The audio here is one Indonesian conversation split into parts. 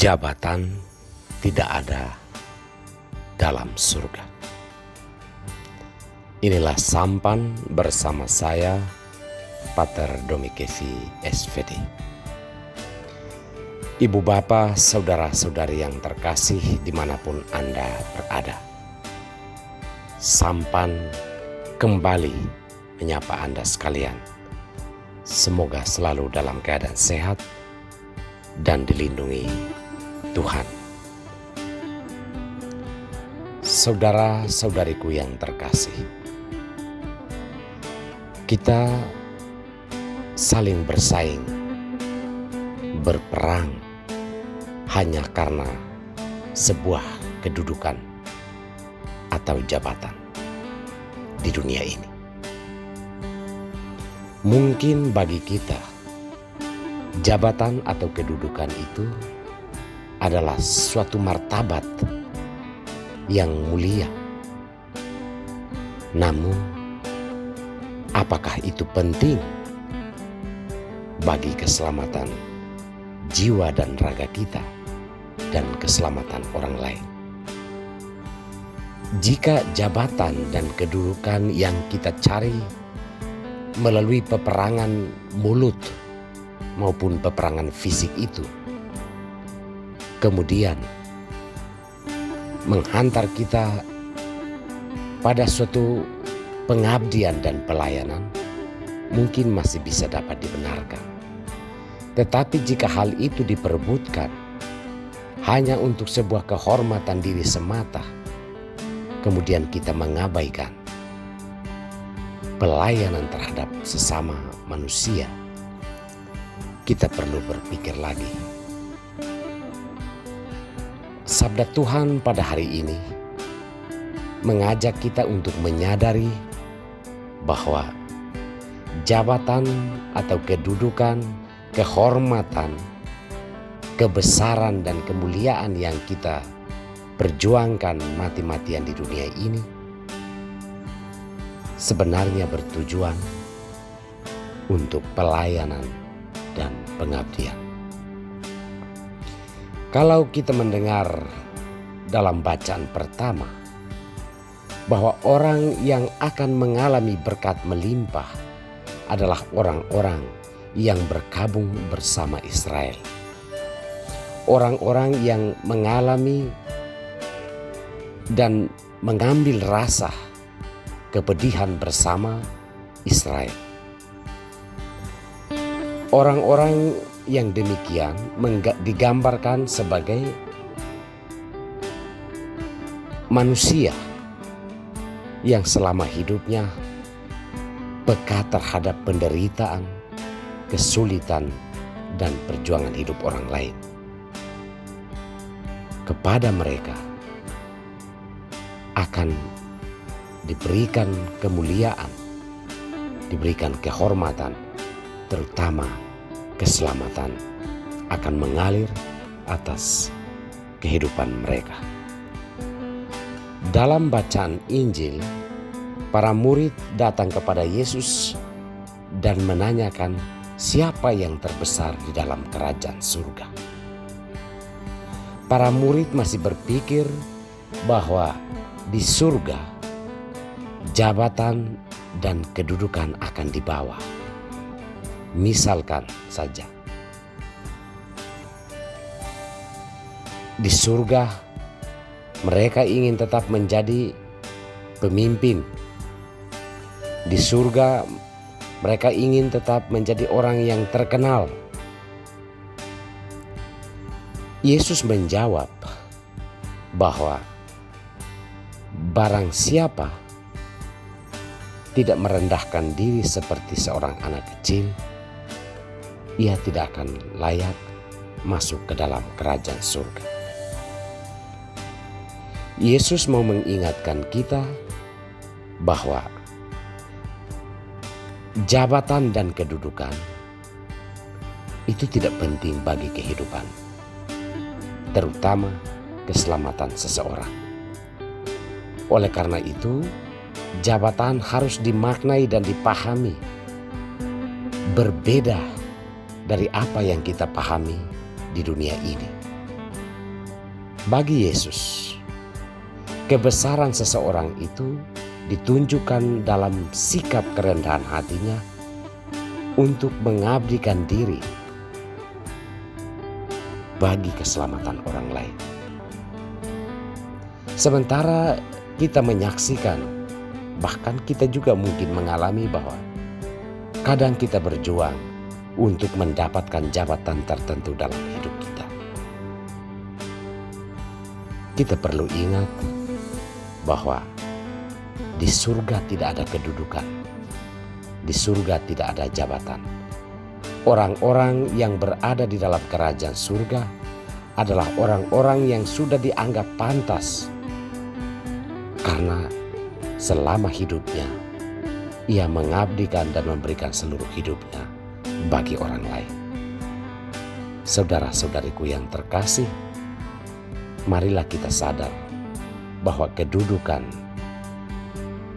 Jabatan tidak ada dalam surga. Inilah sampan bersama saya, Pater Domikevi SVD. Ibu Bapa, saudara-saudari yang terkasih dimanapun Anda berada. Sampan kembali menyapa Anda sekalian. Semoga selalu dalam keadaan sehat dan dilindungi Tuhan. Saudara-saudariku yang terkasih, kita saling bersaing, berperang hanya karena sebuah kedudukan atau jabatan di dunia ini. Mungkin bagi kita, jabatan atau kedudukan itu adalah suatu martabat yang mulia. Namun, apakah itu penting bagi keselamatan jiwa dan raga kita dan keselamatan orang lain? Jika jabatan dan kedudukan yang kita cari melalui peperangan mulut maupun peperangan fisik itu kemudian menghantar kita pada suatu pengabdian dan pelayanan, mungkin masih bisa dapat dibenarkan. Tetapi jika hal itu diperebutkan hanya untuk sebuah kehormatan diri semata, kemudian kita mengabaikan pelayanan terhadap sesama manusia, kita perlu berpikir lagi. Sabda Tuhan pada hari ini mengajak kita untuk menyadari bahwa jabatan atau kedudukan, kehormatan, kebesaran dan kemuliaan yang kita perjuangkan mati-matian di dunia ini sebenarnya bertujuan untuk pelayanan dan pengabdian. Kalau kita mendengar dalam bacaan pertama bahwa orang yang akan mengalami berkat melimpah adalah orang-orang yang berkabung bersama Israel. Orang-orang yang mengalami dan mengambil rasa kepedihan bersama Israel. Orang-orang yang demikian digambarkan sebagai manusia yang selama hidupnya peka terhadap penderitaan, kesulitan, dan perjuangan hidup orang lain. Kepada mereka akan diberikan kemuliaan, diberikan kehormatan, terutama keselamatan akan mengalir atas kehidupan mereka. Dalam bacaan Injil, para murid datang kepada Yesus dan menanyakan siapa yang terbesar di dalam kerajaan surga. Para murid masih berpikir bahwa di surga jabatan dan kedudukan akan dibawa. Misalkan saja, di surga mereka ingin tetap menjadi pemimpin. Di surga mereka ingin tetap menjadi orang yang terkenal. Yesus menjawab bahwa barang siapa tidak merendahkan diri seperti seorang anak kecil, ia tidak akan layak masuk ke dalam kerajaan surga. Yesus mau mengingatkan kita bahwa jabatan dan kedudukan itu tidak penting bagi kehidupan, terutama keselamatan seseorang. Oleh karena itu, jabatan harus dimaknai dan dipahami berbeda dari apa yang kita pahami di dunia ini. Bagi Yesus, kebesaran seseorang itu ditunjukkan dalam sikap kerendahan hatinya untuk mengabdikan diri bagi keselamatan orang lain. Sementara kita menyaksikan, bahkan kita juga mungkin mengalami bahwa kadang kita berjuang untuk mendapatkan jabatan tertentu dalam hidup kita. Kita perlu ingat bahwa di surga tidak ada kedudukan, di surga tidak ada jabatan. Orang-orang yang berada di dalam kerajaan surga adalah orang-orang yang sudah dianggap pantas, karena selama hidupnya ia mengabdikan dan memberikan seluruh hidupnya bagi orang lain. Saudara-saudariku yang terkasih, marilah kita sadar bahwa kedudukan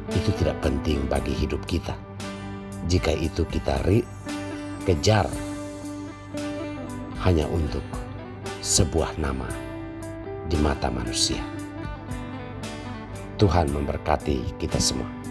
itu tidak penting bagi hidup kita jika itu kita kejar hanya untuk sebuah nama di mata manusia. Tuhan memberkati kita semua.